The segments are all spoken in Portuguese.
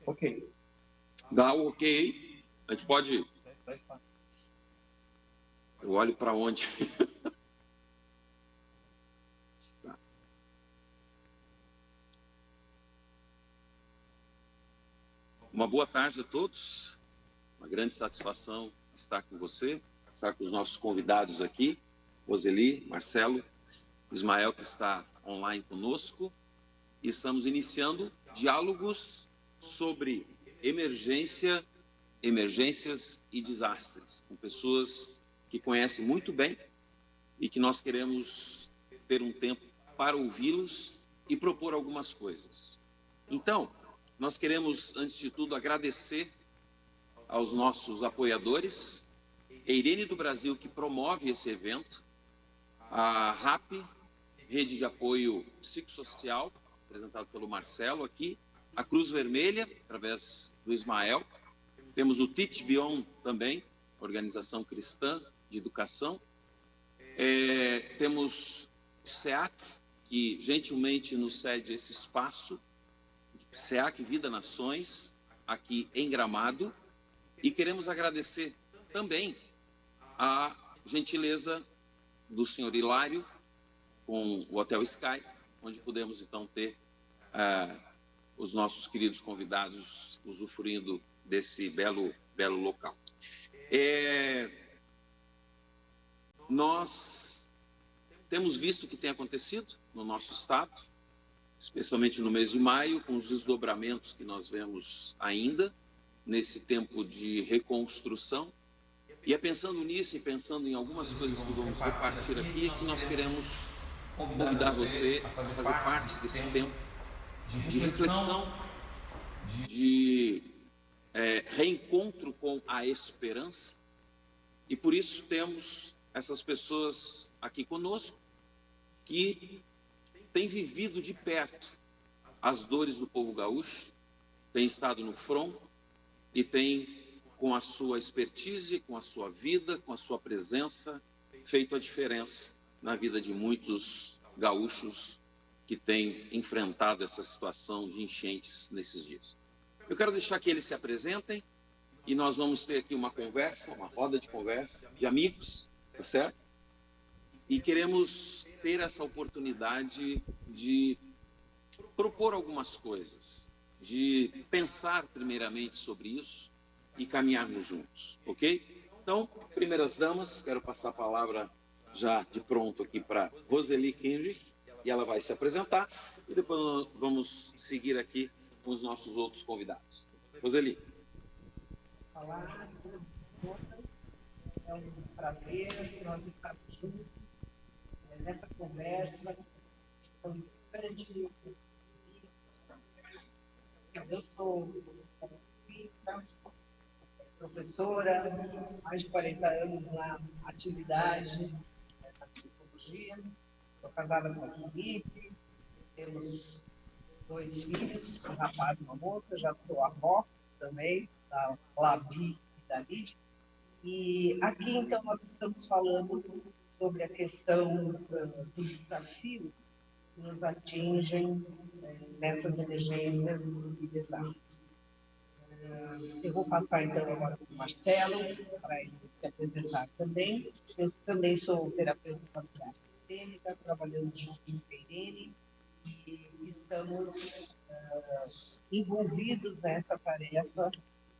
Ok. Dá o ok. A gente pode. Eu olho para onde? Tá. Uma boa tarde a todos. Uma grande satisfação estar com você, estar com os nossos convidados aqui, Roseli, Marcelo, Ismael, que está online conosco. E estamos iniciando diálogos sobre emergências e desastres, com pessoas que conhecem muito bem e que nós queremos ter um tempo para ouvi-los e propor algumas coisas. Então, nós queremos, antes de tudo, agradecer aos nossos apoiadores, a Irene do Brasil, que promove esse evento, a RAP, Rede de Apoio Psicossocial, apresentado pelo Marcelo aqui, a Cruz Vermelha, através do Ismael, temos o Teach Beyond também, organização cristã de educação, temos o SEAC, que gentilmente nos cede esse espaço, SEAC Vida Nações, aqui em Gramado, e queremos agradecer também a gentileza do senhor Hilário com o Hotel Sky, onde podemos então ter os nossos queridos convidados usufruindo desse belo local. Nós temos visto o que tem acontecido no nosso estado, especialmente no mês de maio, com os desdobramentos que nós vemos ainda nesse tempo de reconstrução. E é pensando nisso e pensando em algumas coisas que vamos repartir aqui que nós queremos convidar você a fazer parte desse tempo de reflexão, de reencontro com a esperança. E por isso temos essas pessoas aqui conosco que têm vivido de perto as dores do povo gaúcho, têm estado no front e têm, com a sua expertise, com a sua vida, com a sua presença, feito a diferença na vida de muitos gaúchos que têm enfrentado essa situação de enchentes nesses dias. Eu quero deixar que eles se apresentem e nós vamos ter aqui uma conversa, uma roda de conversa, de amigos, tá certo? E queremos ter essa oportunidade de propor algumas coisas, de pensar primeiramente sobre isso e caminharmos juntos, ok? Então, primeiras damas, quero passar a palavra já de pronto aqui para Roseli Kenrich, e ela vai se apresentar, e depois nós vamos seguir aqui com os nossos outros convidados. Roseli. Olá, todos e todas. É um prazer nós estarmos juntos nessa conversa. É um grande. Eu sou professora, mais de 40 anos na atividade da psicologia. Estou casada com o Felipe, temos 2 filhos, um rapaz e uma moça, já sou avó também, da Lavi e da Lid. E aqui, então, nós estamos falando sobre a questão dos desafios que nos atingem nessas emergências e desastres. Eu vou passar, então, agora para o Marcelo, para ele se apresentar também. Eu também sou terapeuta familiar sistêmica, trabalhando junto com o Irene, e estamos envolvidos nessa tarefa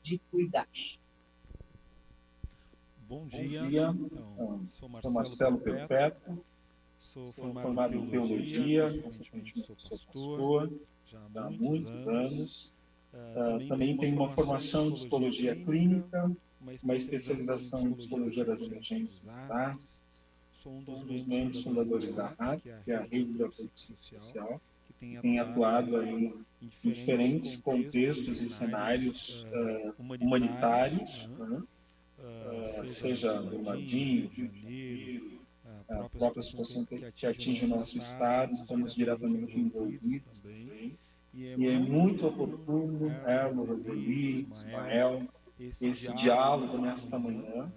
de cuidar. Bom dia. Então, sou Marcelo Perpétuo, sou formado em Teologia, consequentemente sou pastor já há muitos anos. Também tenho uma formação em Psicologia Clínica, uma especialização em Psicologia das Emergências e Desastres. Sou um dos membros fundadores da RAP, que é a Rede de Apoio Psicossocial, que tem atuado aí em diferentes contextos e cenários humanitários, né? Seja Brumadinho, Rio de Janeiro, a própria situação que atinge o nosso estado, estamos diretamente envolvidos também. E é muito oportuno, Erlo, Roseli, Ismael, esse diálogo nesta manhã,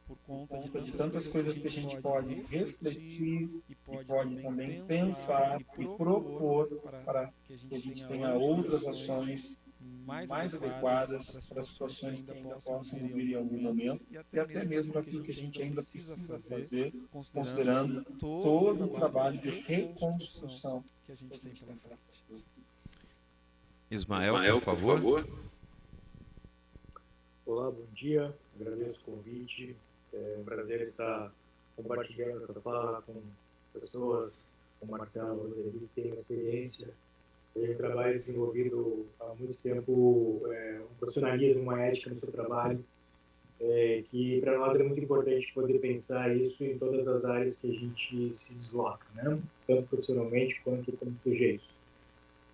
por conta de tantas coisas que a gente pode refletir pode também pensar e propor para que a gente tenha outras ações mais adequadas para as situações que ainda possam vir em algum momento e até mesmo para aquilo que a gente ainda precisa fazer, considerando todo o trabalho de reconstrução que a gente tem pela frente. Ismael, por favor. Olá, bom dia. Agradeço o convite. É um prazer estar compartilhando essa fala com pessoas como Marcelo Roseli, que tem experiência em trabalho desenvolvido há muito tempo, um profissionalismo, uma ética no seu trabalho, que para nós é muito importante poder pensar isso em todas as áreas que a gente se desloca, né? Tanto profissionalmente quanto como sujeitos.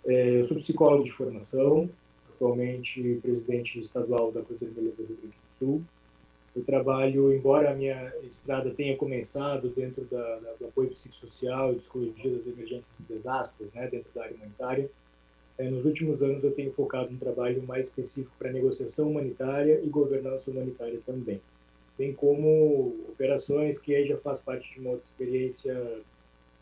Eu sou psicólogo de formação, atualmente presidente estadual da Cruz Vermelha do Rio Grande do Sul. Eu trabalho, embora a minha estrada tenha começado dentro do apoio psicossocial e psicologia das emergências e desastres, né, dentro da área humanitária, nos últimos anos eu tenho focado um trabalho mais específico para negociação humanitária e governança humanitária também, bem como operações que aí já faz parte de uma outra experiência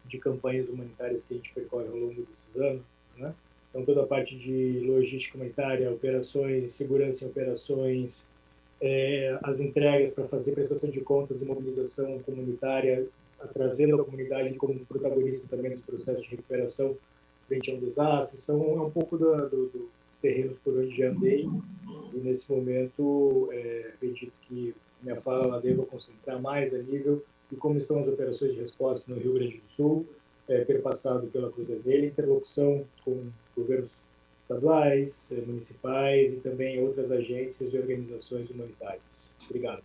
de campanhas humanitárias que a gente percorre ao longo desses anos, né? Então toda a parte de logística humanitária, operações, segurança em operações, as entregas para fazer prestação de contas e mobilização comunitária, trazendo a comunidade como protagonista também dos processos de recuperação frente a um desastre. É um pouco dos terrenos por onde já andei, e nesse momento acredito que minha fala deva concentrar mais a nível de como estão as operações de resposta no Rio Grande do Sul, perpassado pela Cruz Vermelha, interlocução com governos estaduais, municipais e também outras agências e organizações humanitárias. Obrigado.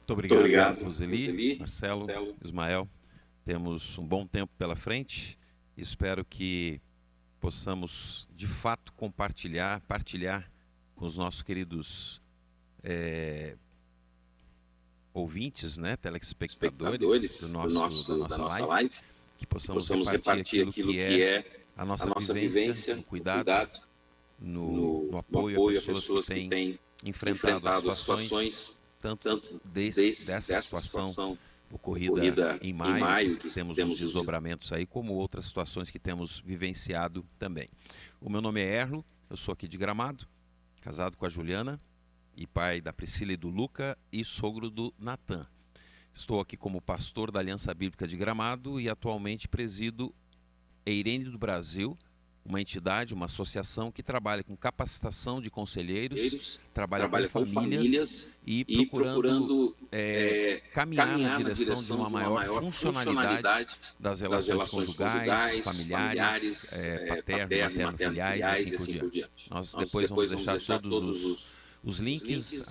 Muito obrigado, Roseli, Marcelo, Ismael. Temos um bom tempo pela frente. Espero que possamos, de fato, partilhar com os nossos queridos ouvintes, né, telespectadores da nossa live, que possamos repartir aquilo que é a nossa vivência, no cuidado, no apoio a pessoas que têm enfrentado as situações, tanto dessa situação ocorrida em maio, que temos os desdobramentos aí, como outras situações que temos vivenciado também. O meu nome é Erlo, eu sou aqui de Gramado, casado com a Juliana, e pai da Priscila e do Luca, e sogro do Natan. Estou aqui como pastor da Aliança Bíblica de Gramado e atualmente presido Eirene do Brasil, uma entidade, uma associação que trabalha com capacitação de conselheiros, trabalha com famílias e procurando caminhar na direção de uma maior funcionalidade das relações conjugais, familiares, paterno, materno-filiais e assim por diante. Nós depois vamos deixar todos os links,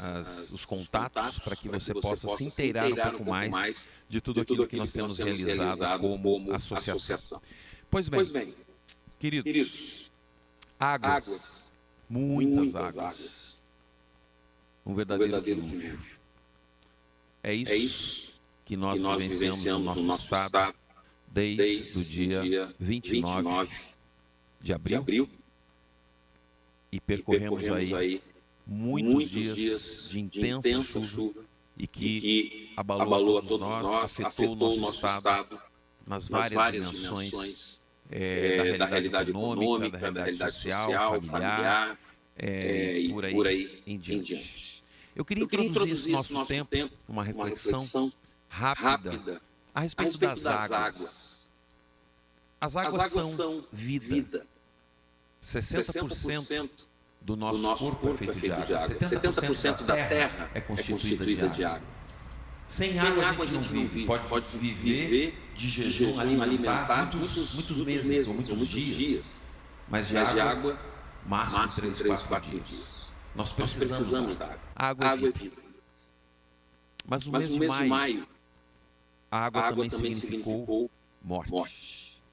os contatos, para que você possa se inteirar um pouco mais de tudo aquilo que nós temos realizado como associação. Pois bem, queridos, águas, muitas águas, um verdadeiro dilúvio. É isso que nós vivenciamos no nosso estado desde o dia 29 de abril e percorremos aí muitos dias de intensa chuva e que abalou a todos nós, afetou o nosso estado nas várias dimensões da realidade econômica, da realidade social, familiar, e por aí em diante. Eu queria introduzir esse nosso tempo uma reflexão rápida a respeito das águas. As águas são vida. 60% do nosso corpo é feito de água. 70% da terra é constituída de água. Sem água a gente não vive. Pode viver de jejum alimentar muitos meses ou muitos dias. Mas de água, máximo 3, 4 dias. Nós precisamos da água. A água é vida. Mas no mês de maio, a água também significou morte.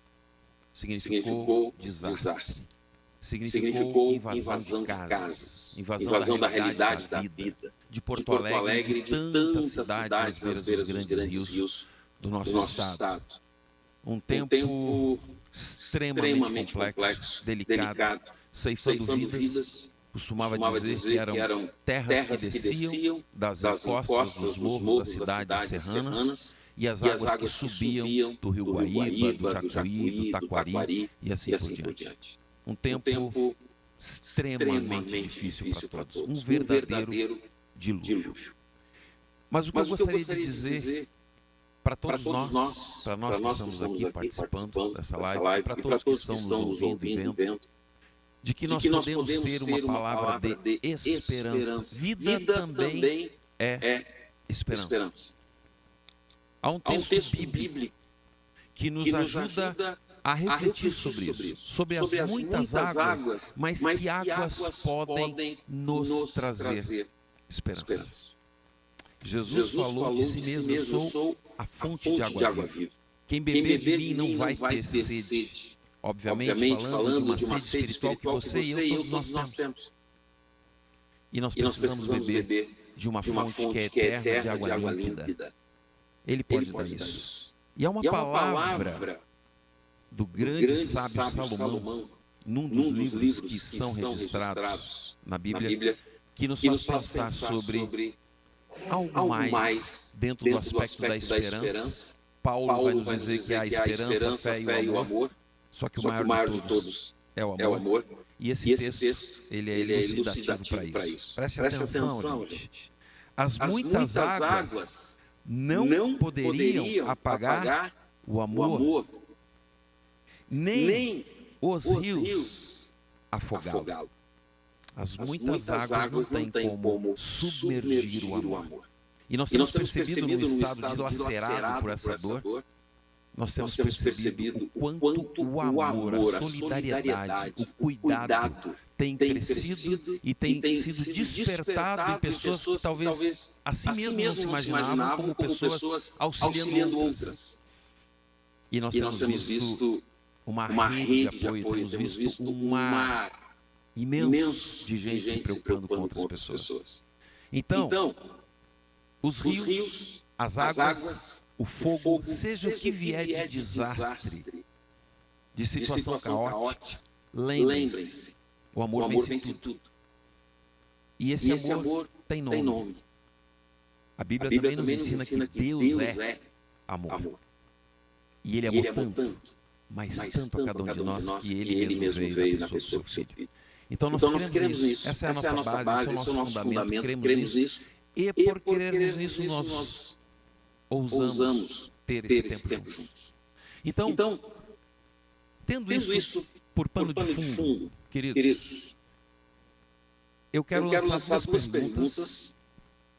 Significou desastre. Significou invasão de casas, invasão da realidade da vida, de Porto Alegre, de tantas cidades às beiras dos grandes rios do nosso estado. Um tempo extremamente complexo, delicado, ceifando vidas. Costumava dizer que eram terras que desciam das encostas dos morros das cidades serranas e as águas que subiam do rio Guaíba, do Jacuí, do Taquari e assim por diante. Um tempo extremamente difícil para todos, um verdadeiro dilúvio. Mas o que eu gostaria de dizer para todos nós, para nós que estamos aqui participando dessa live, para todos que estão nos ouvindo e vendo, de que nós podemos ter uma palavra de esperança. Vida também é esperança. Há um texto bíblico que nos ajuda a refletir sobre isso, sobre as muitas águas, mas que águas podem nos trazer esperança. Jesus falou de si mesmo: eu sou a fonte de água viva. Quem beber de mim não vai ter sede. Obviamente, falando de uma sede espiritual que você e eu todos nós temos. E nós precisamos beber de uma fonte que é eterna, de água límpida. Ele pode dar isso. E há uma palavra do grande sábio Salomão, num dos livros que são registrados na Bíblia, que nos faz pensar sobre algo mais dentro do aspecto da esperança. Paulo vai nos dizer que há a esperança, a fé e o amor, só que o maior de todos é o amor. E esse texto, ele é elucidativo para isso. Preste atenção, gente. As muitas águas não poderiam apagar o amor, nem os rios afogá-lo. As muitas águas não têm como submergir o amor. E nós temos percebido no estado dilacerado por essa dor, nós temos percebido o quanto o amor, a solidariedade, o cuidado tem crescido e tem sido despertado em pessoas que talvez a si mesmas não se imaginavam como pessoas auxiliando outras. E nós temos visto uma rede de apoio, temos visto um mar imenso de gente se preocupando com outras pessoas. Então, os rios, as águas, o fogo, seja o que vier de desastre, de situação caótica, lembrem-se, o amor vence tudo. E esse amor tem nome. A Bíblia também nos ensina que Deus é amor. E Ele amou tanto, mas tanto a cada um de nós, que Ele mesmo veio na pessoa do seu Filho. Então nós queremos isso. Essa é a nossa base, esse é o nosso fundamento. Queremos isso. E por querermos isso, nós ousamos ter esse tempo juntos. Então, tendo isso por pano de fundo, queridos, eu quero lançar duas perguntas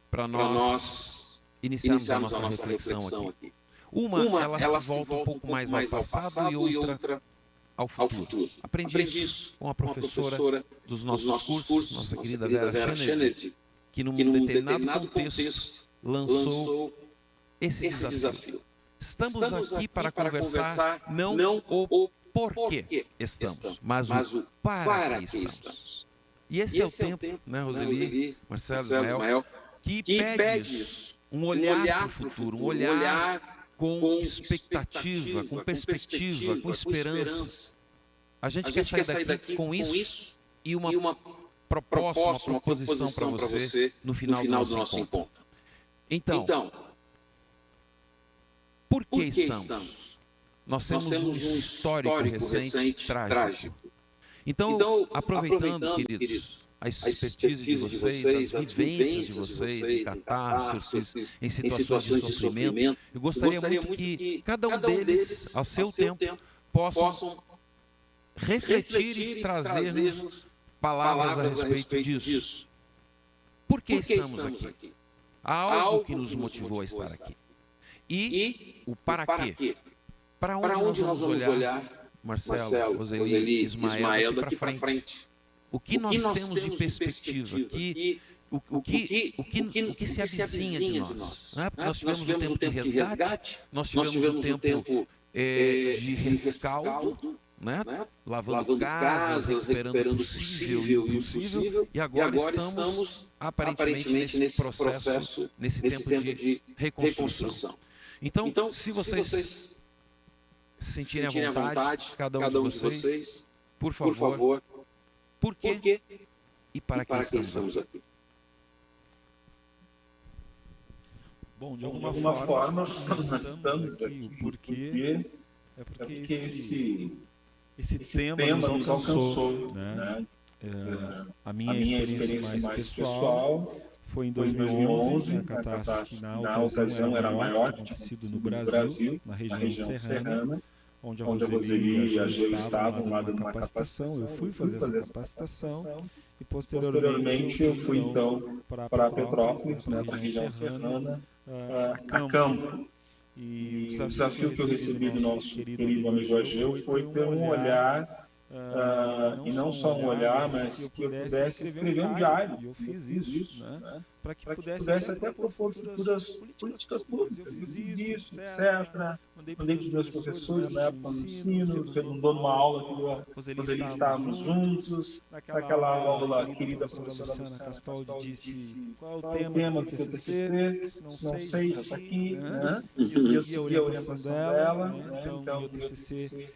para nós iniciarmos a nossa reflexão aqui. Uma, ela se volta um pouco mais ao passado e outra ao futuro. Aprendi isso com a professora dos nossos cursos, nossa querida Vera Kennedy, que num determinado contexto lançou esse desafio. Estamos aqui para conversar não o porquê estamos, mas o para que estamos. E esse é o tempo, né, Roseli, Marcelo, Ismael, que pede isso, um olhar para o futuro, um olhar com expectativa, com perspectiva, com esperança. A gente quer sair daqui com isso e uma proposta, uma proposição para você no final do nosso encontro. Então, por que estamos? Nós temos um histórico recente trágico. Então, aproveitando, queridos, a expertise de vocês, as vivências de vocês em catástrofes, em situações de sofrimento, eu gostaria muito que cada um deles, ao seu tempo, possam refletir e trazer-nos palavras a respeito disso. Por que estamos aqui? Há algo que nos motivou a estar aqui. E o para quê? Para onde nós vamos olhar, Marcelo, Roseli, Ismael, daqui para frente? O que nós temos de perspectiva? O que se avizinha de nós? Nós tivemos um tempo de resgate, nós tivemos um tempo de rescaldo, né? Lavando casas, recuperando o possível e o impossível, e agora estamos aparentemente nesse processo, nesse tempo de reconstrução. Então, se vocês se sentirem à vontade, cada um de vocês, por favor, por quê e para que estamos aqui? Bom, de alguma forma nós estamos aqui. O porquê é porque esse tema nos alcançou, né? A minha experiência mais pessoal foi em 2011, a catástrofe na ocasião era maior que tinha acontecido no Brasil, na região serrana, onde a Roseli e a Geu estavam lá dando uma capacitação. Eu fui fazer essa capacitação e posteriormente eu fui então para Petrópolis, para a região serrana, a campo. E o desafio que eu recebi do nosso querido amigo Ageu foi ter um olhar, e não só um olhar, mas que eu pudesse escrever um diário. E eu fiz isso, né? Para que pudesse até propor futuras políticas públicas. Eu fiz isso, etc. Mandei para os meus professores na época do ensino, redundou numa aula que eu e Roseli estávamos juntos. Naquela aula, a querida professora Luciana Castoldi disse: qual é o tema do TCC? Não sei, já está aqui. E eu segui a orientação dela. Então, o TCC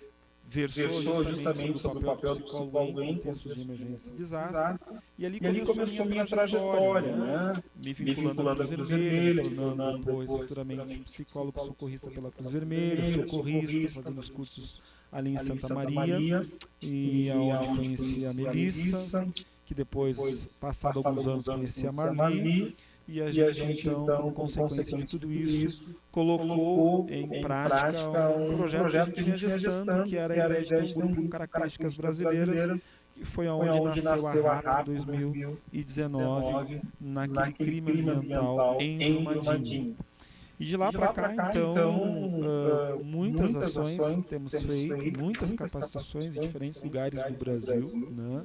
versou justamente sobre o papel do psicólogo em contextos de emergência e desastre. E ali começou a minha trajetória, né? Me vinculando à Cruz Vermelha, me tornando depois futuramente psicólogo socorrista pela Cruz Vermelha, socorrista, fazendo os cursos ali em Santa Maria, e aonde conheci a Melissa, que depois, passado alguns anos, conheci a Marli. E a gente então, como consequência de tudo isso, colocou em prática um projeto que a gente vinha gestando, que era a ideia de ter um grupo com características brasileiras, que foi onde nasceu a RAP em 2019, naquele crime ambiental em Brumadinho. E de lá para cá, então, muitas ações temos feito, muitas capacitações em diferentes lugares do Brasil, né?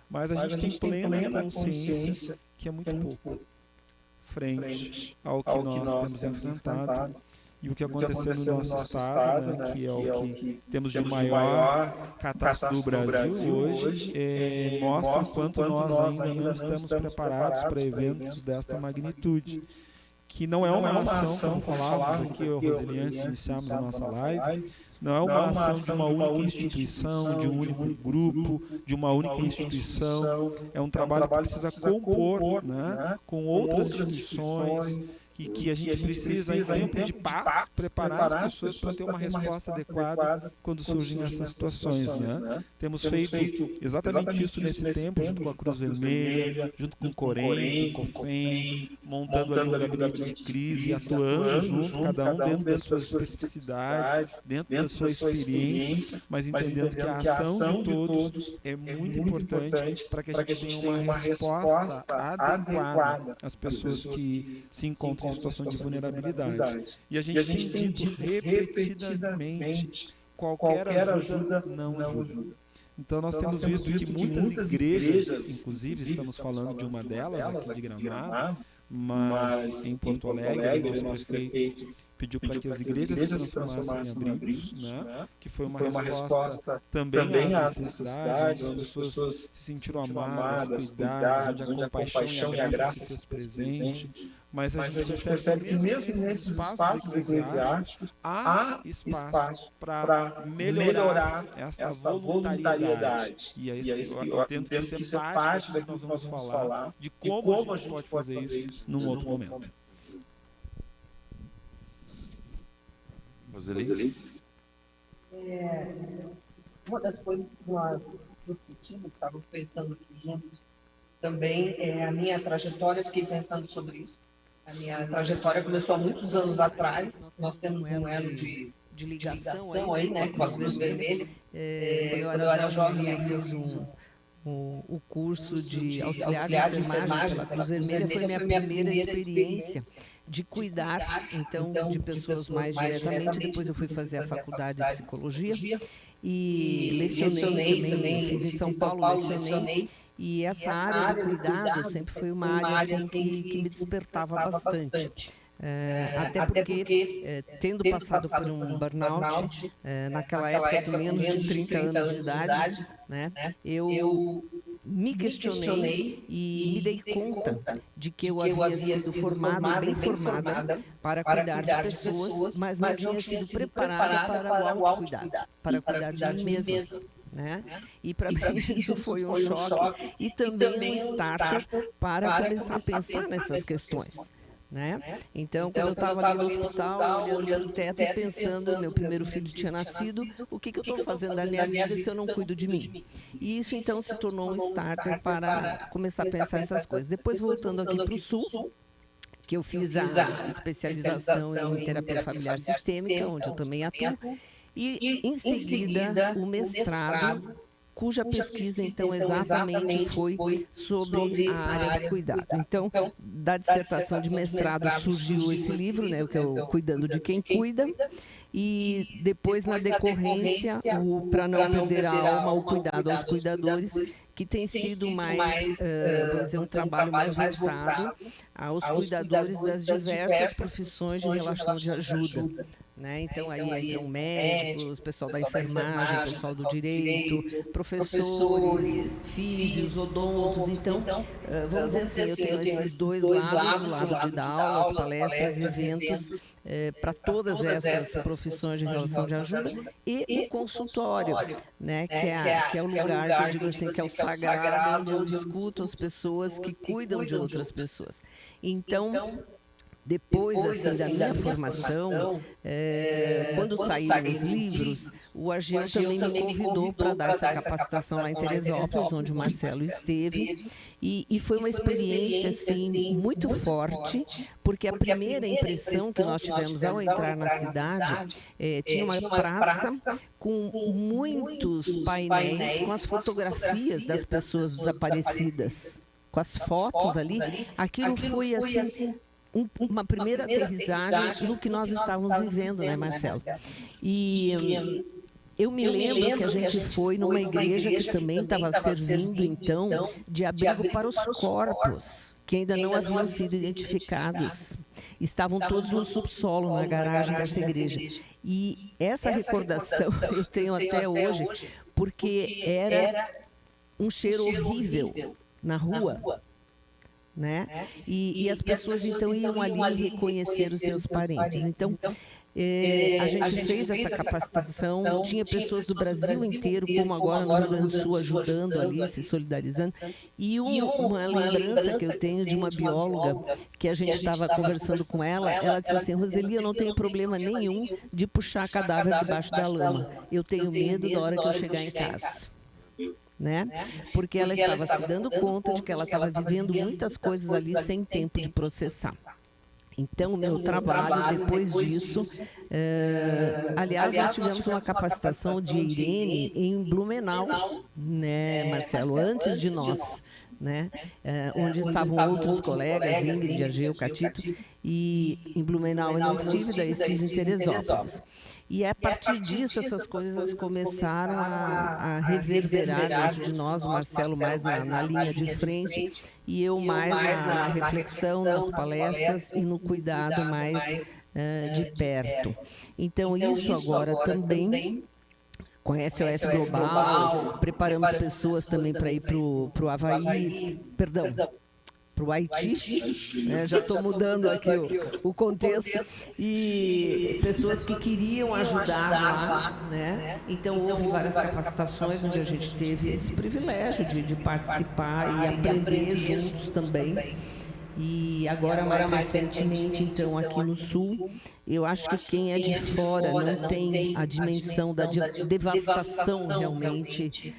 Mas a gente tem plena consciência que é muito pouco frente ao que nós temos enfrentado e o que aconteceu no nosso estado, né, que é o que temos de maior catástrofe do Brasil hoje, mostra o quanto nós ainda não estamos preparados para eventos desta magnitude. Que não é uma ação, como falávamos aqui, Roseli, antes de iniciarmos a nossa live, não é uma ação de uma única instituição, de um único grupo, de uma única instituição. É um trabalho que precisa compor, né, com outras instituições, e que a gente precisa, em tempo de paz, preparar as pessoas para ter uma resposta adequada quando surgem essas situações, né? Temos feito exatamente isso nesse tempo, junto com a Cruz Vermelha, junto com o Corém, com o COFEM, montando ali um gabinete de crise, atuando junto, cada um dentro das suas especificidades, dentro da sua experiência, mas entendendo que a ação de todos é muito importante para que a gente tenha uma resposta adequada às pessoas que se encontram em situação de vulnerabilidade. E a gente tem dito repetidamente: qualquer ajuda não ajuda. Então nós temos visto que muitas igrejas, inclusive estamos falando de uma delas aqui de Gramado, mas em Porto Alegre, o nosso prefeito pediu para que as igrejas se transformassem em abrigos, né? Que foi uma resposta também às necessidades, onde as pessoas se sentiram amadas, cuidadas, onde a compaixão e a graça se fez presente. Mas a gente percebe que mesmo nesses espaços eclesiásticos há espaço para melhorar esta voluntariedade. E é isso que eu entendo que isso é parte daquilo que nós vamos falar, de como a gente pode fazer isso num outro momento. Roseli? Uma das coisas que nós discutimos, estávamos pensando aqui juntos também, é a minha trajetória. Eu fiquei pensando sobre isso. A minha trajetória começou há muitos anos atrás. Nós temos um elo de ligação aí, né, com a Cruz Vermelha. Quando eu era jovem, eu fiz o curso de auxiliar de enfermagem pela Cruz Vermelha. Foi minha primeira experiência de cuidar, então, de pessoas mais diretamente. Depois eu fui fazer a faculdade de psicologia e lecionei também, fiz em São Paulo, lecionei. E essa área do cuidado sempre foi uma área assim, que me despertava bastante. Até porque, tendo passado por um burnout, naquela época com menos de 30 anos de idade, né, eu me questionei e me dei conta de que eu havia sido formada, bem formada, para cuidar de pessoas, mas não tinha sido preparada para o autocuidado, para cuidar de mim mesma. Né? E para mim isso foi um choque e também um starter para começar a pensar nessas questões. né? Então, quando eu estava ali no hospital, olhando o teto e pensando, meu primeiro filho tinha nascido, o que eu estou fazendo da minha vida se eu não cuido de mim? E isso, então, se tornou um starter para começar a pensar essas coisas. Depois, voltando aqui para o Sul, que eu fiz a especialização em terapia familiar sistêmica, onde eu também atuo, e, em seguida, o mestrado, cuja pesquisa, então, exatamente foi sobre a área do cuidado. Então, da dissertação de mestrado surgiu esse livro, né, que é o Cuidando de Quem Cuida, e depois, na decorrência, o Para Não Perder a Alma, o Cuidado aos Cuidadores, que tem sido mais, vamos dizer, um trabalho mais voltado aos cuidadores das diversas profissões de relação de ajuda. Né? Então, aí entram médicos, pessoal da enfermagem, pessoal do direito, professores, físios, odontos. Então, vamos dizer assim, eu tenho esses dois lados, o lado de dar aulas, palestras, eventos, para todas essas profissões de relação de ajuda, e o consultório, né? que é o lugar que eu digo assim, que é o sagrado, onde eu escuto as pessoas que cuidam de outras pessoas. Então, depois assim, da minha formação, quando saíram os livros, o Ageu também me convidou para dar essa capacitação lá em Teresópolis, onde o Marcelo esteve, e foi uma experiência assim, muito forte, porque a primeira impressão que nós tivemos ao entrar na cidade, tinha uma praça com muitos painéis com as fotografias das pessoas desaparecidas, com as fotos ali. Aquilo foi assim, uma primeira aterrissagem no que nós estávamos vivendo, né, Marcelo? E eu me lembro que a gente foi numa igreja que também estava servindo, então, de abrigo para os corpos, que ainda não haviam sido identificados. Estavam todos no subsolo, na garagem dessa igreja. E essa recordação eu tenho até hoje, porque era um cheiro horrível na rua. Né? E as pessoas, então, iam ali reconhecer os seus parentes. Então, a gente fez essa capacitação, tinha pessoas do Brasil inteiro, como agora no Rio Grande do Sul, ajudando ali, se solidarizando. E uma lembrança que eu tenho de uma bióloga, que a gente estava conversando com ela, ela disse assim: Roseli, eu não tenho problema nenhum de puxar cadáver debaixo da lama. Eu tenho medo da hora que eu chegar em casa. Né? Porque ela estava se dando conta de que ela estava vivendo muitas coisas ali sem tempo de processar. Então, o meu trabalho, depois disso, aliás, nós tivemos uma capacitação de Irene em Blumenau, né, Marcelo, antes de nós, né, onde estavam outros colegas, Ingrid, Ageu, Catito, e em Blumenau eu não estive, daí estive em Teresópolis. E a partir disso, essas coisas começaram a reverberar dentro de nós, o Marcelo mais na linha de frente, e eu mais na reflexão, nas palestras e no cuidado mais de perto. Então, isso agora também com a SOS Global, preparamos pessoas também para ir para o Havaí, perdão, para o Haiti, né? Já estou mudando aqui o contexto, e pessoas que queriam ajudar lá, né? Então houve várias capacitações onde a gente teve esse privilégio de participar e aprender juntos também. E agora mais recentemente, então, aqui no Sul, eu acho que quem é de fora não tem a dimensão da devastação realmente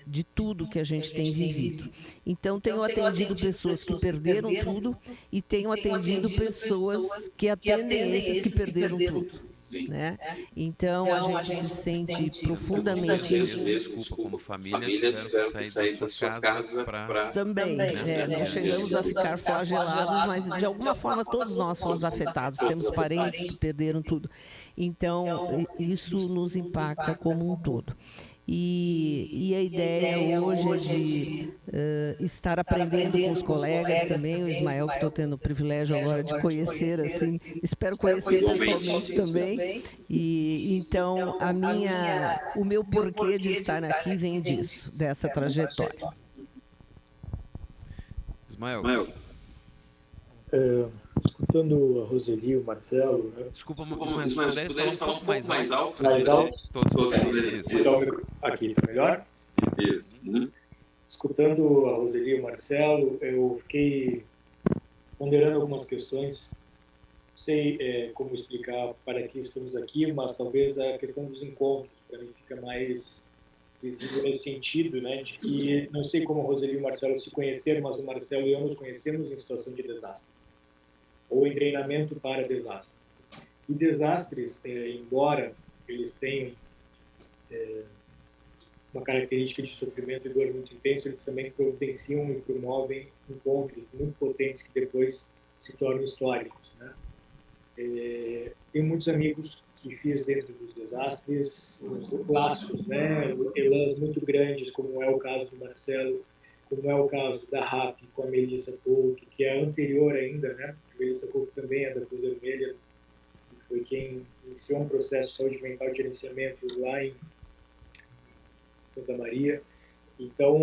de tudo que a gente tem vivido. Então, tenho atendido pessoas que perderam tudo e tenho atendido pessoas que atendem esses que perderam tudo. Né? Então, a gente se sente profundamente... Desculpa, como família, tiveram que sair da sua casa para... Também, não chegamos a ficar flagelados, mas de alguma forma todos nós fomos afetados, temos parentes que perderam tudo. Então, isso nos impacta como um todo. E a ideia hoje é de estar aprendendo com os colegas também, o Ismael, que estou tendo o privilégio agora de conhecer, assim, espero conhecer pessoalmente também. E então, o meu porquê de estar aqui vem disso, dessa trajetória. Ismael. Escutando a Roseli e o Marcelo... Né? Desculpa, mas se pudesse falar um pouco mais alto. Então, aqui, está melhor? Isso. Escutando a Roseli e o Marcelo, eu fiquei ponderando algumas questões. Não sei como explicar para que estamos aqui, mas talvez a questão dos encontros, para mim, fica mais visível nesse sentido, né, de que não sei como o Roseli e o Marcelo se conheceram, mas o Marcelo e eu nos conhecemos em situação de desastre, ou em treinamento para desastre. E desastres, embora eles tenham uma característica de sofrimento e dor muito intenso, eles também providenciam e promovem encontros muito potentes que depois se tornam históricos, né? Tenho muitos amigos que fiz dentro dos desastres, os laços, né, elãs muito grandes, como é o caso do Marcelo, como é o caso da RAP com a Melissa Couto, que é anterior ainda, né? A Melissa Couto também é da Cruz Vermelha, foi quem iniciou um processo de saúde mental de gerenciamento lá em Santa Maria. Então,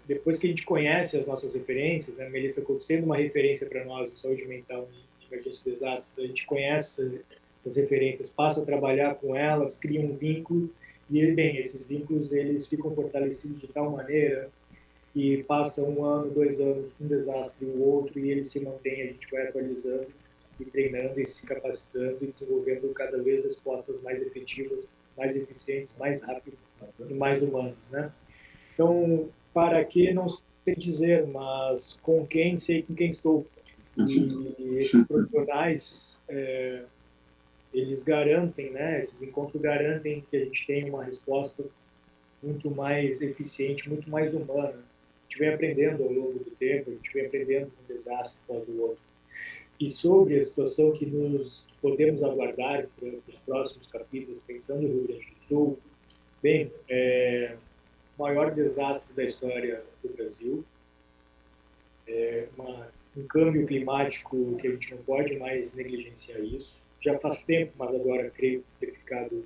depois que a gente conhece as nossas referências, né, a Melissa Couto sendo uma referência para nós em saúde mental em emergência de desastres, a gente conhece essas referências, passa a trabalhar com elas, cria um vínculo, e esses vínculos eles ficam fortalecidos de tal maneira que passa 1 ano, 2 anos, um desastre e o outro, e ele se mantém, a gente vai atualizando e treinando e se capacitando e desenvolvendo cada vez respostas mais efetivas, mais eficientes, mais rápidas e mais humanas, né? Então, para que não sei dizer, mas com quem sei com quem estou. E esses profissionais, eles garantem, né? Esses encontros garantem que a gente tenha uma resposta muito mais eficiente, muito mais humana. A gente vem aprendendo ao longo do tempo, a gente vem aprendendo com um desastre após o outro. E sobre a situação que nos podemos aguardar para os próximos capítulos, pensando no Rio Grande do Sul, bem, o maior desastre da história do Brasil, um câmbio climático que a gente não pode mais negligenciar isso. Já faz tempo, mas agora creio ter ficado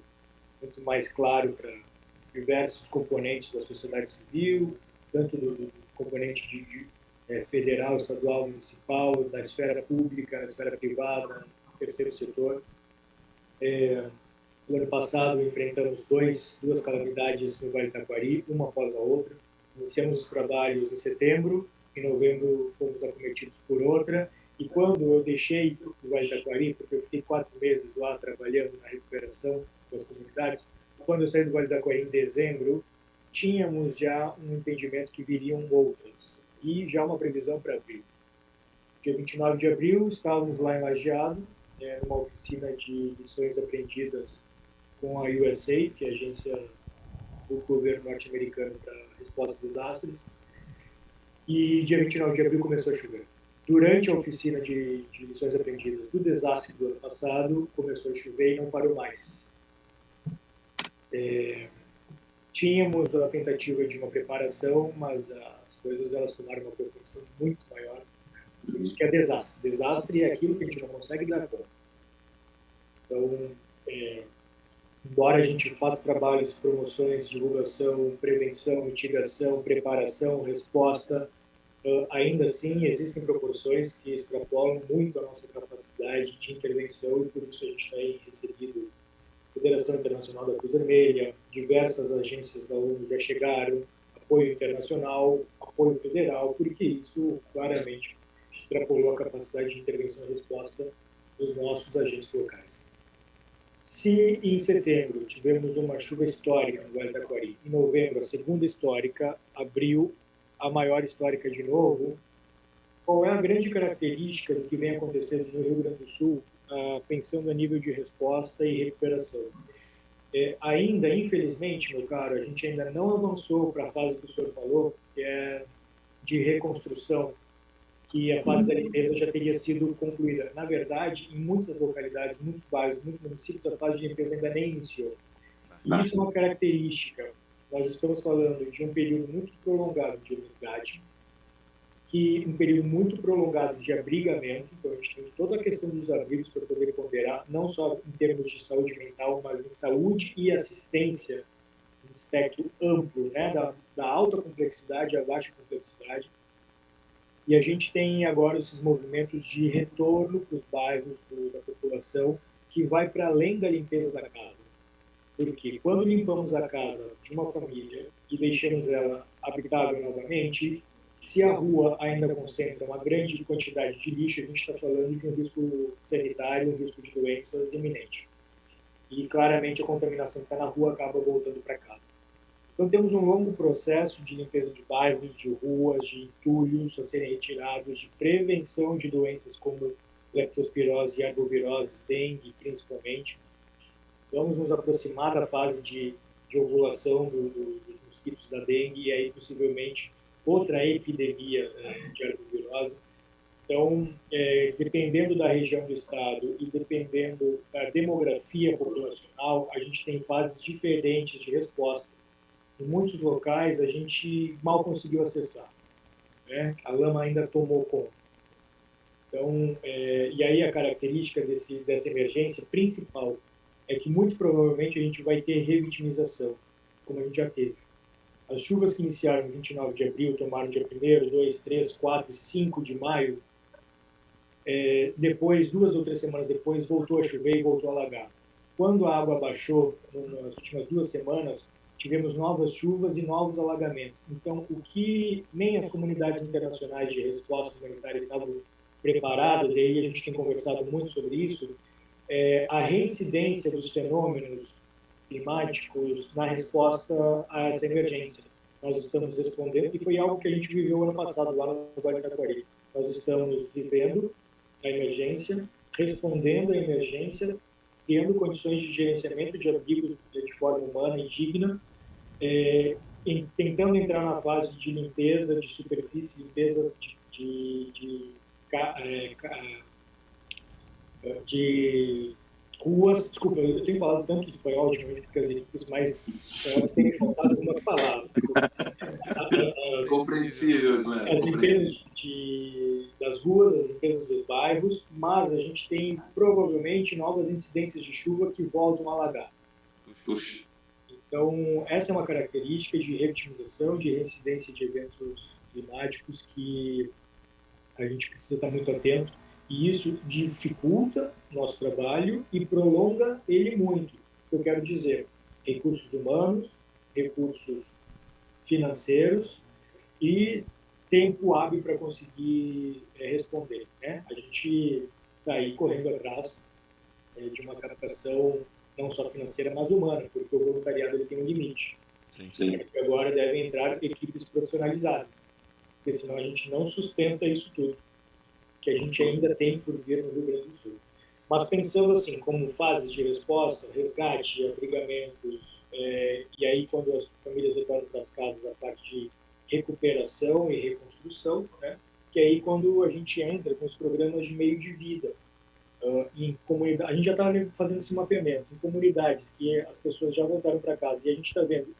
muito mais claro para diversos componentes da sociedade civil, tanto do componente federal, estadual, municipal, da esfera pública, da esfera privada, do terceiro setor. No ano passado, enfrentamos duas calamidades no Vale do Taquari, uma após a outra. Iniciamos os trabalhos em setembro, em novembro fomos acometidos por outra, e quando eu deixei o Vale do Taquari, porque eu fiquei 4 meses lá trabalhando na recuperação das comunidades, quando eu saí do Vale do Taquari em dezembro, tínhamos já um entendimento que viriam outras, e já uma previsão para abril. Dia 29 de abril, estávamos lá em Lajeado, numa oficina de lições aprendidas com a USAID, que é a agência do governo norte-americano para resposta a desastres. E dia 29 de abril começou a chover. Durante a oficina de lições aprendidas do desastre do ano passado, começou a chover e não parou mais. Tínhamos a tentativa de uma preparação, mas as coisas elas tomaram uma proporção muito maior. Isso que é desastre. Desastre é aquilo que a gente não consegue dar conta. Então, embora a gente faça trabalhos, promoções, divulgação, prevenção, mitigação, preparação, resposta, ainda assim existem proporções que extrapolam muito a nossa capacidade de intervenção, e por isso a gente tem recebido a Federação Internacional da Cruz Vermelha, diversas agências da ONU já chegaram, apoio internacional, apoio federal, porque isso claramente extrapolou a capacidade de intervenção e resposta dos nossos agentes locais. Se em setembro tivemos uma chuva histórica no Vale do Taquari, em novembro a segunda histórica, abril a maior histórica de novo, qual é a grande característica do que vem acontecendo no Rio Grande do Sul, pensando a nível de resposta e recuperação? Ainda, infelizmente, meu caro, a gente ainda não avançou para a fase que o senhor falou, que é de reconstrução, que a fase da limpeza já teria sido concluída. Na verdade, em muitas localidades, muitos bairros, muitos municípios, a fase de limpeza ainda nem iniciou. E isso é uma característica. Nós estamos falando de um período muito prolongado de resgate, um período muito prolongado de abrigamento, então a gente tem toda a questão dos abrigos para poder ponderar, não só em termos de saúde mental, mas em saúde e assistência, um espectro amplo, né, da alta complexidade à baixa complexidade. E a gente tem agora esses movimentos de retorno para os bairros da população, que vai para além da limpeza da casa. Porque quando limpamos a casa de uma família e deixamos ela habitável novamente, Se a rua ainda concentra uma grande quantidade de lixo, a gente está falando de um risco sanitário, um risco de doenças iminente. E claramente a contaminação que está na rua acaba voltando para casa. Então temos um longo processo de limpeza de bairros, de ruas, de entulhos a serem retirados, de prevenção de doenças como leptospirose, arbovirose, dengue principalmente. Vamos nos aproximar da fase de ovulação dos mosquitos da dengue e aí possivelmente outra epidemia de arbovirose. Então, dependendo da região do estado e dependendo da demografia populacional, a gente tem fases diferentes de resposta. Em muitos locais, a gente mal conseguiu acessar, né? A lama ainda tomou conta. Então, e aí a característica dessa emergência principal é que muito provavelmente a gente vai ter revitimização, como a gente já teve. As chuvas que iniciaram em 29 de abril, tomaram dia 1º, 2, 3, 4 e 5 de maio, depois, 2 ou 3 semanas depois, voltou a chover e voltou a alagar. Quando a água baixou, nas últimas 2 semanas, tivemos novas chuvas e novos alagamentos. Então, o que nem as comunidades internacionais de resposta humanitária estavam preparadas, e aí a gente tem conversado muito sobre isso, a reincidência dos fenômenos climáticos na resposta a essa emergência. Nós estamos respondendo, e foi algo que a gente viveu ano passado lá no Vale do Taquari. Nós estamos vivendo a emergência, respondendo à emergência, tendo condições de gerenciamento de abrigos de forma humana e digna, tentando entrar na fase de limpeza de superfície, limpeza de ruas. Desculpa, eu tenho falado tanto espanhol ultimamente porque as equipes mais espanholas têm faltado algumas palavras. Compreensível, né? As limpezas das ruas, as limpezas dos bairros, mas a gente tem provavelmente novas incidências de chuva que voltam a alagar. Puxa. Então, essa é uma característica de revitimização, de reincidência de eventos climáticos que a gente precisa estar muito atento, e isso dificulta nosso trabalho e prolonga ele muito. Eu quero dizer, recursos humanos, recursos financeiros e tempo hábil para conseguir responder, né? A gente está aí correndo atrás de uma captação não só financeira, mas humana, porque o voluntariado ele tem um limite. Sim. E agora devem entrar equipes profissionalizadas, porque senão a gente não sustenta isso tudo que a gente ainda tem por vir no Rio Grande do Sul. Mas pensando assim, como fases de resposta, resgate, abrigamentos, e aí quando as famílias retornam para as casas, a parte de recuperação e reconstrução, né? Que é aí quando a gente entra com os programas de meio de vida. Em comunidade, a gente já está fazendo esse mapeamento em comunidades que as pessoas já voltaram para casa e a gente está vendo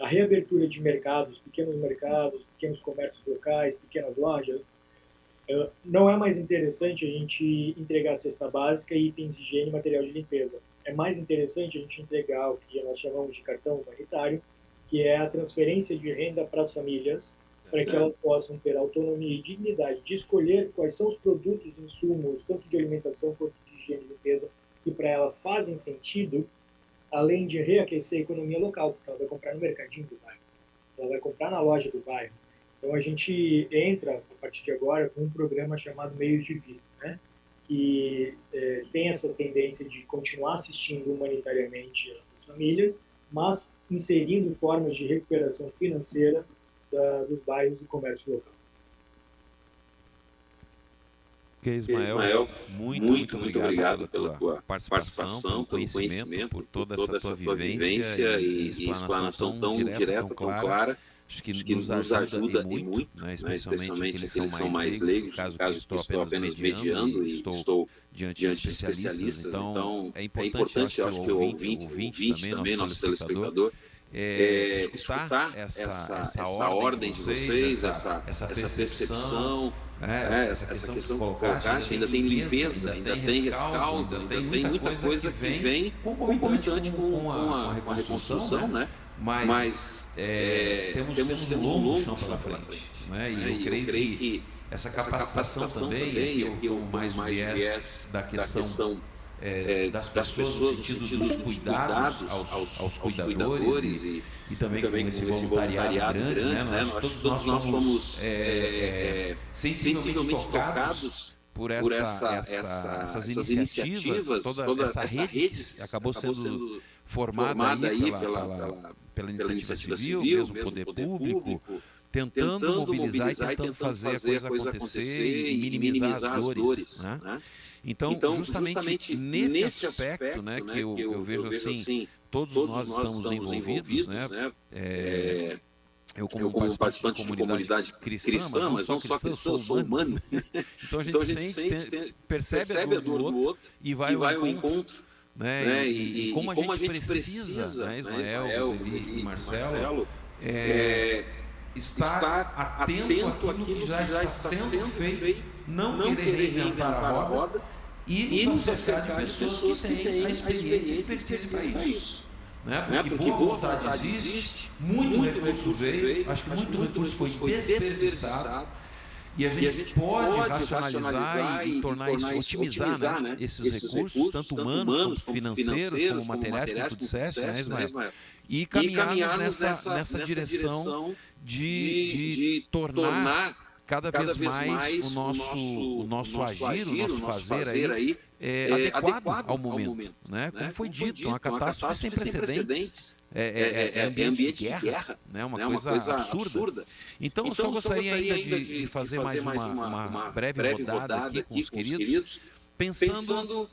a reabertura de mercados, pequenos comércios locais, pequenas lojas. Não é mais interessante a gente entregar a cesta básica, itens de higiene e material de limpeza. É mais interessante a gente entregar o que nós chamamos de cartão humanitário, que é a transferência de renda para as famílias, para que elas possam ter autonomia e dignidade de escolher quais são os produtos e insumos, tanto de alimentação quanto de higiene e limpeza, que para ela fazem sentido, além de reaquecer a economia local, porque ela vai comprar no mercadinho do bairro, ela vai comprar na loja do bairro. Então a gente entra, a partir de agora, com um programa chamado Meios de Vida, né? Que tem essa tendência de continuar assistindo humanitariamente as famílias, mas inserindo formas de recuperação financeira dos bairros e comércio local. Okay, Ismael, muito obrigado pela tua participação, pelo conhecimento, por toda essa tua vivência e explanação tão direta, tão clara. Acho que nos ajuda e muito, né? Especialmente aqueles que são mais leigos, no caso que estou apenas mediando e estou diante de especialistas. Então, é importante, acho que o ouvinte também, nosso telespectador, escutar essa ordem de vocês, essa percepção, essa questão que colocaste. Ainda tem limpeza, ainda tem rescaldo, ainda tem muita coisa que vem concomitante com a reconstrução, né? Mas temos um longo chão pela frente, né? E eu creio que essa capacitação também, aqui eu mais viés da questão das pessoas no sentido dos cuidados aos cuidadores e também com esse voluntariado grande, né? Todos nós fomos sensivelmente tocados por essas iniciativas, toda essa rede que acabou sendo formada aí pela iniciativa civil, mesmo poder público, tentando mobilizar e tentando fazer a coisa acontecer e minimizar as dores, né? Então, justamente nesse aspecto, né, que eu vejo assim, todos nós estamos envolvidos, né? Eu como participante de comunidade cristã, mas não só cristã, eu sou humano. Então a gente percebe a dor do outro e vai ao encontro, né? E como a gente precisa, né, Ismael, Eli e Marcelo, estar atento àquilo que já está sendo feito, não querer reinventar a roda e nos acercar de pessoas que têm a experiência e expertise para isso. Né? Porque boa vontade existe, muito recurso veio, acho que muito recurso foi desperdiçado, e a gente pode racionalizar e tornar isso, otimizar, né, esses recursos, tanto humanos como financeiros, como materiais, como tu disseste, né, Ismael? E caminharmos nessa direção de tornar cada vez mais o nosso agir, o nosso fazer aí adequado ao momento, né? Como foi dito, uma catástrofe sem precedentes, é ambiente de guerra, né? Uma coisa absurda. Então, eu só gostaria ainda de fazer mais uma breve rodada aqui com os queridos, pensando...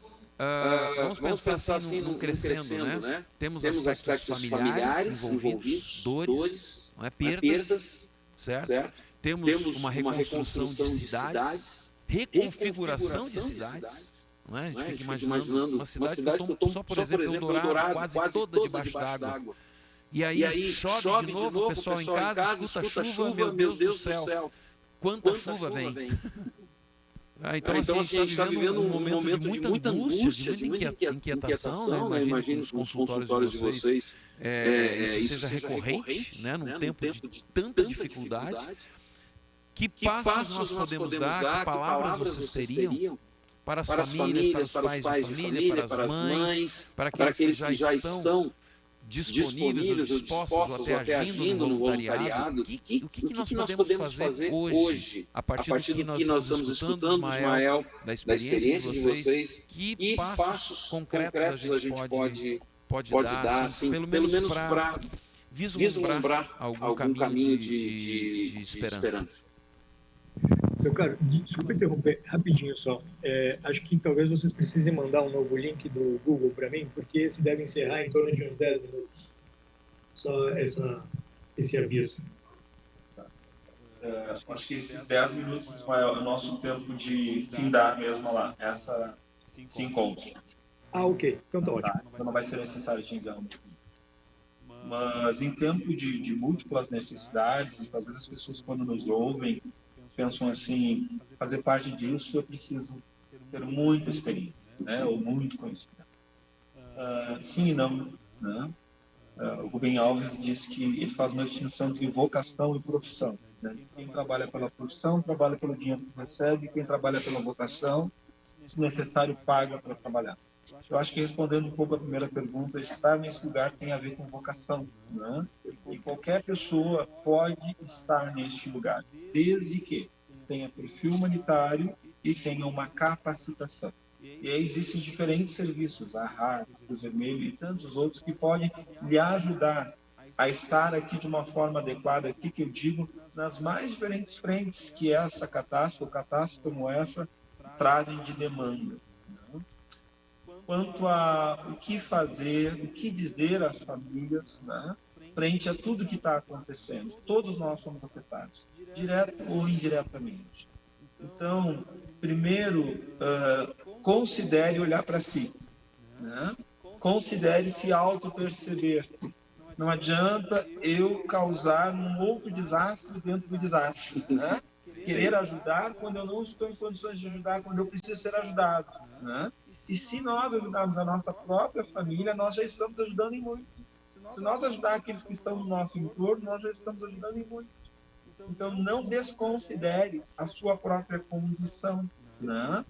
vamos pensar assim num crescendo, né? Temos aspectos familiares envolvidos, dores, né? Perdas, certo? Temos uma reconstrução de cidades, reconfiguração de cidades. Não é? A gente fica imaginando uma cidade que só, por exemplo, Eldorado, quase toda debaixo d'água. E aí chove de novo, o pessoal em casa escuta chuva, meu Deus do céu. Quanta chuva vem. Então, assim, a gente está vivendo um momento de muita angústia, de muita inquietação, né? Imagino que nos consultórios de vocês isso seja recorrente, né? Num tempo de tanta dificuldade. Que passos nós podemos dar, que palavras vocês teriam para as famílias, para os pais de família, para as mães, para aqueles que já estão disponíveis ou dispostos ou até agindo no voluntariado? O que nós podemos fazer hoje, a partir do que nós estamos escutando, Ismael, da experiência de vocês? Que passos concretos a gente pode dar, assim, pelo menos para vislumbrar algum caminho de esperança? Meu caro, desculpa interromper rapidinho só. Acho que talvez vocês precisem mandar um novo link do Google para mim, porque esse deve encerrar em torno de uns 10 minutos. Só esse aviso. Acho que esses 10 minutos, Ismael, é o nosso tempo de findar mesmo lá, esse encontro. Ok. Então tá ótimo. Então não vai ser necessário te enviar. Mas em tempo de múltiplas necessidades, talvez as pessoas, quando nos ouvem, pensam assim, fazer parte disso eu preciso ter muita experiência, né? Ou muito conhecimento. Sim e não, né? O Rubem Alves disse que ele faz uma distinção entre vocação e profissão, né? Diz que quem trabalha pela profissão trabalha pelo dinheiro que recebe, quem trabalha pela vocação, se necessário, paga para trabalhar. Eu acho que, respondendo um pouco a primeira pergunta, estar nesse lugar tem a ver com vocação, né? E qualquer pessoa pode estar neste lugar, desde que tenha perfil humanitário e tenha uma capacitação. E aí existem diferentes serviços, a RAR, a Cruz Vermelha e tantos outros que podem lhe ajudar a estar aqui de uma forma adequada, aqui que eu digo, nas mais diferentes frentes que essa catástrofe, ou catástrofe como essa, trazem de demanda. Quanto a o que fazer, o que dizer às famílias, né, frente a tudo que está acontecendo. Todos nós somos afetados, direto ou indiretamente. Então, primeiro, considere olhar para si, né? Considere se auto-perceber. Não adianta eu causar um outro desastre dentro do desastre, né? Querer ajudar quando eu não estou em condições de ajudar, quando eu preciso ser ajudado, né? E se nós ajudarmos a nossa própria família, nós já estamos ajudando em muito. Se nós ajudar aqueles que estão no nosso entorno, nós já estamos ajudando em muito. Então, não desconsidere a sua própria condição, né?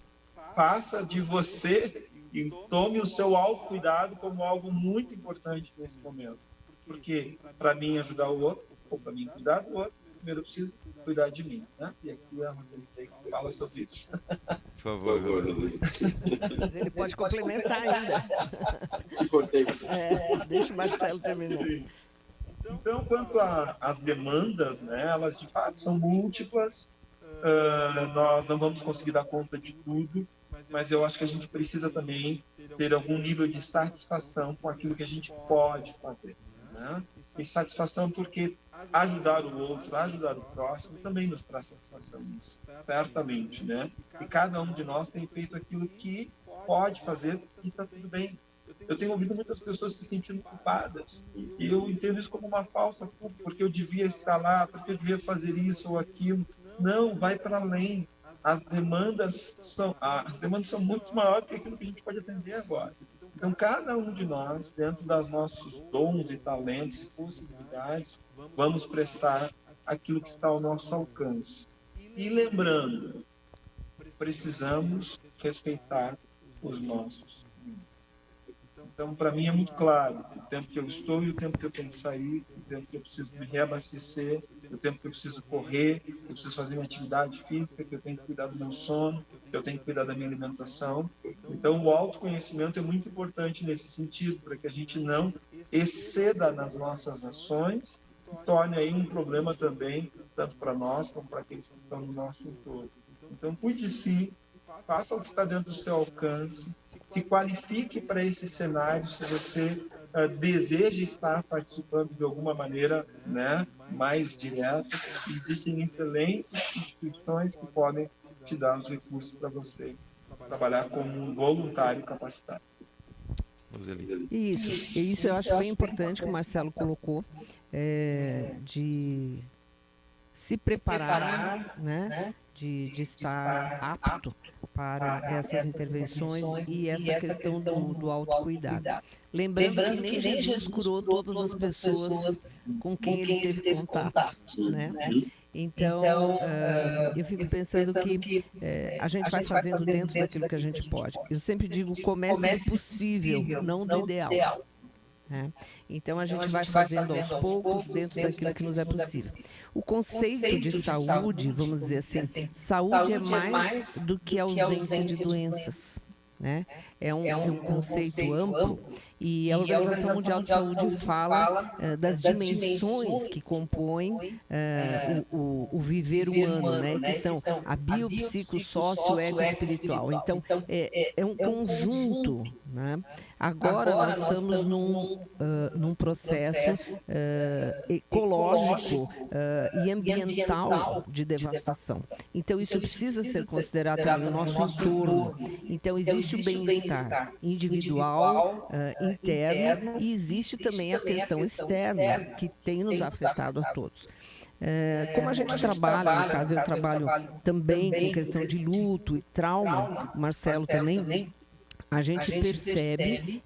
Faça de você E tome o seu autocuidado como algo muito importante nesse momento. Porque para mim ajudar o outro, ou para mim cuidar do outro, primeiro eu preciso cuidar de mim, né? E aqui a Roseli fala sobre isso. Por favor, Roseli. Mas ele pode complementar ainda. Te cortei. Deixa o Marcelo terminar. Sim. Então, quanto às demandas, né, elas de fato são múltiplas, nós não vamos conseguir dar conta de tudo, mas eu acho que a gente precisa também ter algum nível de satisfação com aquilo que a gente pode fazer, né? E satisfação porque ajudar o outro, ajudar o próximo também nos traz satisfação, isso, certamente, né? E cada um de nós tem feito aquilo que pode fazer e está tudo bem. Eu tenho ouvido muitas pessoas se sentindo culpadas e eu entendo isso como uma falsa culpa, porque eu devia estar lá, porque eu devia fazer isso ou aquilo. Não, vai para além. As demandas são muito maiores do que aquilo que a gente pode atender agora. Então, cada um de nós, dentro dos nossos dons e talentos e possibilidades, vamos prestar aquilo que está ao nosso alcance. E lembrando, precisamos respeitar os nossos limites. Então, para mim é muito claro o tempo que eu estou e o tempo que eu tenho que sair, o tempo que eu preciso me reabastecer, o tempo que eu preciso correr, que eu preciso fazer minha atividade física, que eu tenho que cuidar do meu sono, que eu tenho que cuidar da minha alimentação. Então, o autoconhecimento é muito importante nesse sentido, para que a gente não exceda nas nossas ações e torne aí um problema também, tanto para nós como para aqueles que estão no nosso entorno. Então, cuide de si, faça o que está dentro do seu alcance, se qualifique para esse cenário, se você deseja estar participando de alguma maneira, né, mais direta. Existem excelentes instituições que podem te dar os recursos para você trabalhar como um voluntário capacitado. Isso eu acho bem importante que o Marcelo colocou, de se preparar, né, de estar apto para essas intervenções e essa questão do autocuidado. Lembrando que nem Jesus curou todas as pessoas com quem ele teve contato, né? Então, eu fico pensando que a gente vai fazendo dentro daquilo que a gente pode. Eu sempre digo, comece do possível, não do ideal. Então, a gente vai fazendo aos poucos dentro daquilo que nos é possível. O conceito de saúde, vamos dizer assim, saúde é mais do que a ausência de doenças, né? É um conceito amplo e a Organização Mundial de Saúde fala das dimensões que compõem o viver humano, né? Que são a bio, psico, sócio, ego e espiritual. Então, é um conjunto, né? Agora nós estamos num processo ecológico e ambiental de devastação. Então, isso precisa ser considerado também no nosso entorno. Então, existe o bem-estar individual, interno, e existe também a questão externa, que tem nos afetado a todos. Como a gente trabalha, no caso eu trabalho também com questão de luto e trauma, Marcelo também, a gente percebe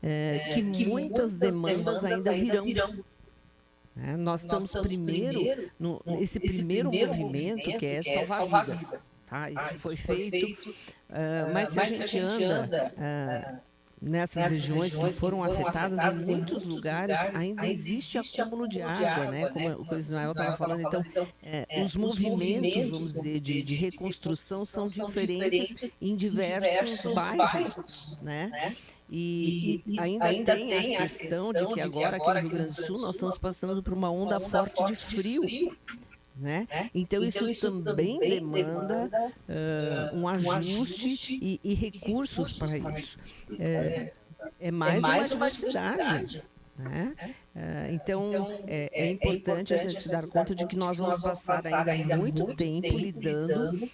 que muitas demandas ainda virão. Nós estamos primeiro, nesse primeiro movimento que é salvar vidas. Tá? Isso foi feito, mas se a gente anda nessas regiões que foram afetadas, em muitos lugares ainda existe acúmulo de água, né? Como o Ismael estava falando. Então, os movimentos, vamos dizer, de reconstrução são diferentes em diversos bairros, né? E ainda tem a questão de que agora aqui no Rio Grande do Sul nós estamos passando por uma onda forte de frio, né? Então isso também demanda um ajuste e recursos para isso. É mais uma diversidade, né? Então é importante a gente se dar conta de que nós vamos passar ainda muito tempo lidando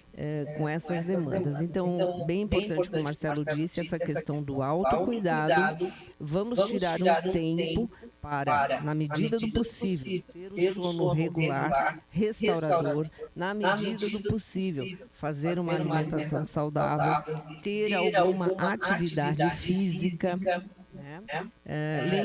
com essas demandas. Então, bem importante, como o Marcelo disse, essa questão do autocuidado. Vamos tirar um tempo para, na medida do possível, ter o sono regular, restaurador, na medida do possível, fazer uma alimentação saudável, ter alguma atividade física, né?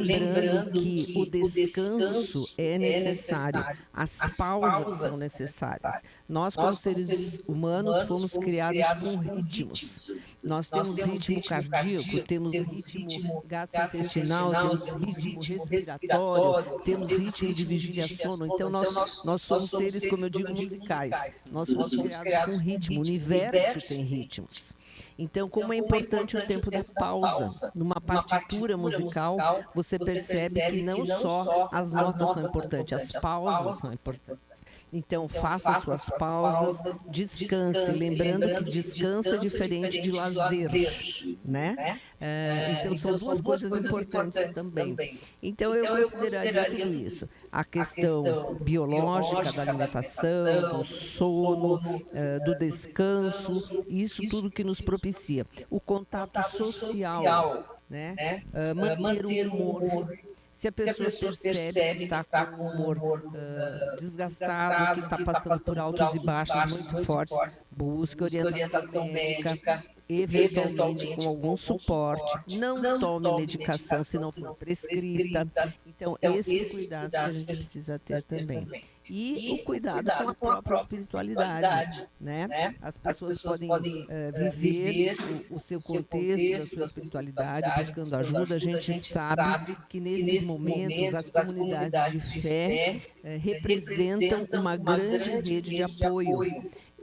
Lembrando que o descanso é necessário, as pausas são necessárias. Nós, como seres humanos, fomos criados com ritmos. Nós temos ritmo cardíaco, temos ritmo gastrointestinal, temos ritmo respiratório, temos ritmo de vigília-sono. Então, nós somos seres, como eu digo, musicais. Nós somos criados com ritmo, o universo tem ritmos. Então, como é importante o tempo da pausa. Numa partitura musical, você percebe que não só as notas são importantes, as pausas são importantes. Então, faça suas pausas, descanse, lembrando que descanso é diferente de lazer, né? Então, são duas coisas importantes também. Então, eu consideraria tudo isso. A questão biológica da alimentação, do sono, do descanso, isso tudo que nos propicia. O contato social, né? Manter o humor. Se a pessoa percebe que está com o humor desgastado, que está passando por altos e baixos muito fortes, busque orientação médica, eventualmente com algum suporte. Não tome medicação se não for prescrita. Então, esses cuidados que a gente precisa ter também. E o cuidado com a própria espiritualidade, né? As pessoas podem viver o seu contexto, a sua espiritualidade, buscando ajuda. A gente sabe que nesses momentos as comunidades de fé representam uma grande rede de apoio.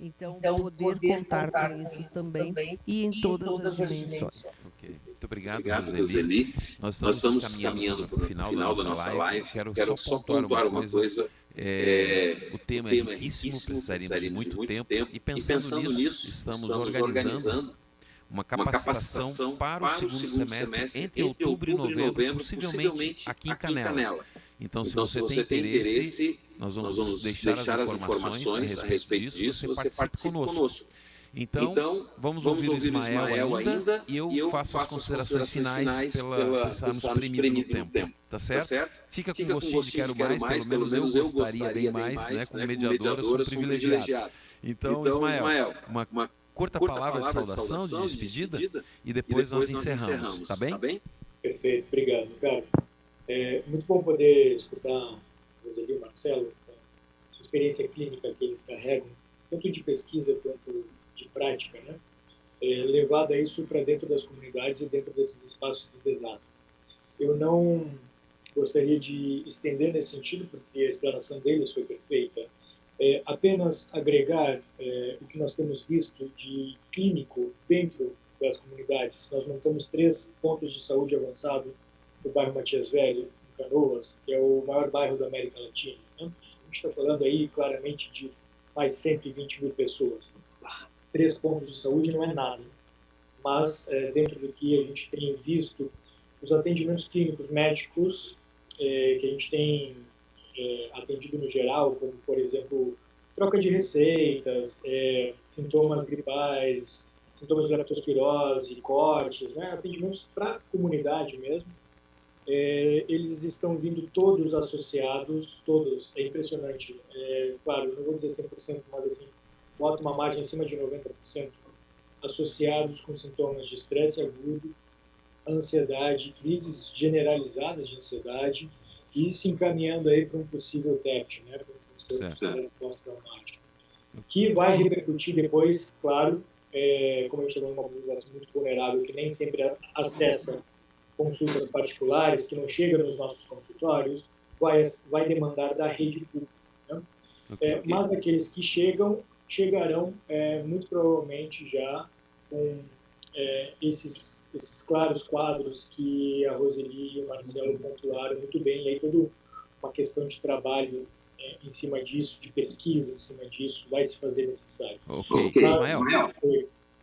Então, poder contar com isso também e em todas as dimensões. Okay. Muito obrigado, Roseli. Nós estamos caminhando para o final da nossa live. Quero só pontuar uma coisa. O tema é riquíssimo, precisaríamos de muito tempo. E pensando nisso, estamos organizando uma capacitação para o segundo semestre entre outubro e novembro, possivelmente aqui em Canela. Então, se você tem interesse, nós vamos deixar as informações a respeito disso, você participe conosco. Então, vamos ouvir o Ismael ainda e eu faço as considerações finais por estarmos premindo no tempo. Tá certo? Fica com gostinho de quero mais, pelo menos eu gostaria bem mais, né? Como mediador, eu sou privilegiado. Então, Ismael, uma curta palavra de saudação, de despedida, e depois nós encerramos, tá bem? Perfeito, obrigado, cara. É muito bom poder escutar o Roseli e o Marcelo, essa experiência clínica que eles carregam, tanto de pesquisa quanto de prática, né? Levado a isso para dentro das comunidades e dentro desses espaços de desastres. Eu não gostaria de estender nesse sentido, porque a explanação deles foi perfeita. Apenas agregar o que nós temos visto de clínico dentro das comunidades. Nós montamos 3 pontos de saúde avançado no bairro Matias Velho, em Canoas, que é o maior bairro da América Latina. Né? A gente está falando aí claramente de mais 120 mil pessoas. 3 pontos de saúde não é nada, mas dentro do que a gente tem visto, os atendimentos clínicos médicos que a gente tem atendido no geral, como, por exemplo, troca de receitas, sintomas gripais, sintomas de leptospirose, cortes, né? Atendimentos para a comunidade mesmo, eles estão vindo todos associados, todos, é impressionante. Claro, não vou dizer 100%, mas assim, bota uma margem acima de 90%, associados com sintomas de estresse agudo, ansiedade, crises generalizadas de ansiedade, e se encaminhando aí para um possível TEP, né, para um transtorno pós-traumático, que vai repercutir depois, claro, como a gente está numa população muito vulnerável, que nem sempre acessa consultas particulares, que não chega nos nossos consultórios, vai demandar da rede pública. Né? Mas aqueles que chegarão muito provavelmente já com esses claros quadros que a Roseli e o Marcelo pontuaram muito bem, e aí toda uma questão de trabalho em cima disso, de pesquisa em cima disso, vai se fazer necessário. Ok, Ismael,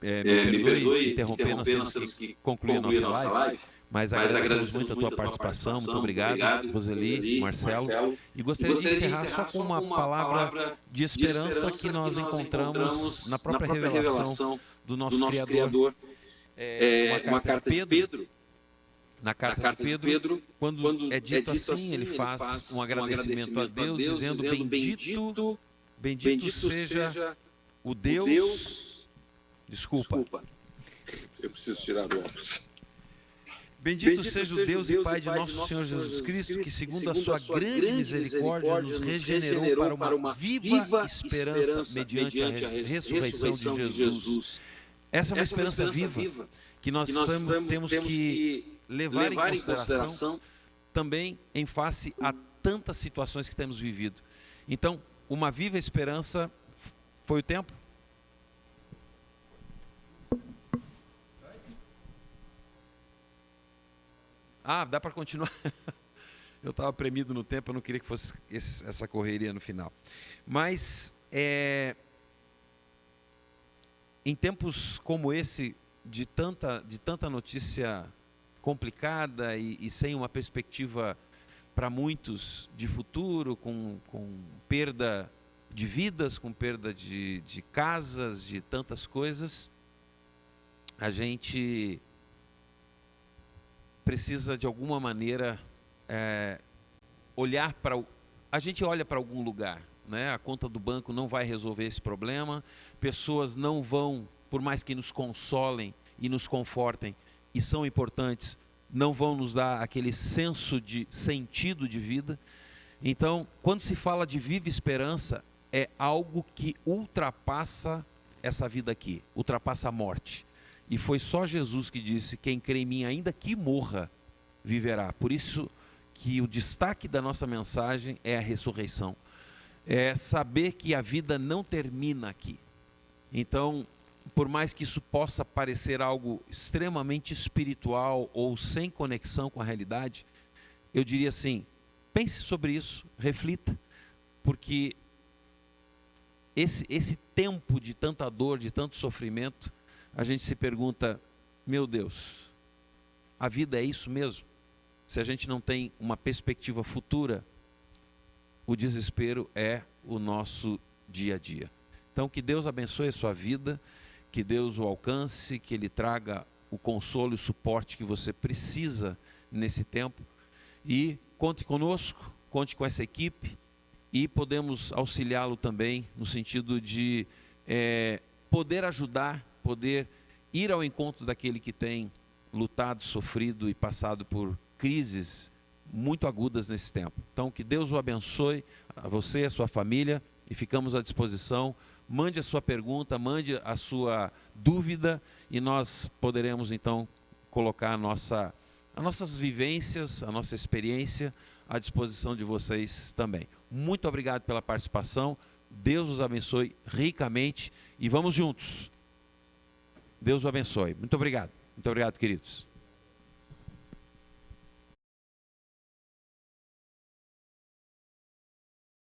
me perdoe interromper, nós temos que concluir a nossa live, mas agradecemos muito a tua participação, muito obrigado, Roseli, Marcelo, e gostaria de encerrar só com uma palavra de esperança que nós encontramos na própria revelação do nosso Criador. Uma carta de Pedro. Na carta de Pedro, quando é dito assim, ele faz um agradecimento a Deus, dizendo: bendito seja o Deus... Desculpa. Eu preciso tirar o óculos. Bendito seja o Deus e Pai de nosso Senhor Jesus Cristo, que segundo a sua grande misericórdia nos regenerou para uma viva esperança mediante a ressurreição de Jesus. Essa é uma esperança viva que nós temos que levar em consideração também em face a tantas situações que temos vivido. Então, uma viva esperança, foi o tempo? Ah, dá para continuar? Eu estava premido no tempo, eu não queria que fosse essa correria no final. Mas, em tempos como esse, de tanta notícia complicada e sem uma perspectiva para muitos de futuro, com perda de vidas, com perda de casas, de tantas coisas, a gente precisa de alguma maneira olhar para... A gente olha para algum lugar, né? A conta do banco não vai resolver esse problema, pessoas não vão, por mais que nos consolem e nos confortem, e são importantes, não vão nos dar aquele senso de sentido de vida. Então, quando se fala de viva esperança, é algo que ultrapassa essa vida aqui, ultrapassa a morte. E foi só Jesus que disse: quem crê em mim, ainda que morra, viverá. Por isso que o destaque da nossa mensagem é a ressurreição. É saber que a vida não termina aqui. Então, por mais que isso possa parecer algo extremamente espiritual ou sem conexão com a realidade, eu diria assim, pense sobre isso, reflita, porque esse tempo de tanta dor, de tanto sofrimento, a gente se pergunta, meu Deus, a vida é isso mesmo? Se a gente não tem uma perspectiva futura, o desespero é o nosso dia a dia. Então, que Deus abençoe a sua vida, que Deus o alcance, que Ele traga o consolo e o suporte que você precisa nesse tempo. E conte conosco, conte com essa equipe e podemos auxiliá-lo também no sentido de poder ajudar, poder ir ao encontro daquele que tem lutado, sofrido e passado por crises muito agudas nesse tempo. Então, que Deus o abençoe, a você e a sua família, e ficamos à disposição. Mande a sua pergunta, mande a sua dúvida e nós poderemos então colocar as nossas vivências, a nossa experiência à disposição de vocês também. Muito obrigado pela participação, Deus os abençoe ricamente e vamos juntos. Deus o abençoe. Muito obrigado, queridos.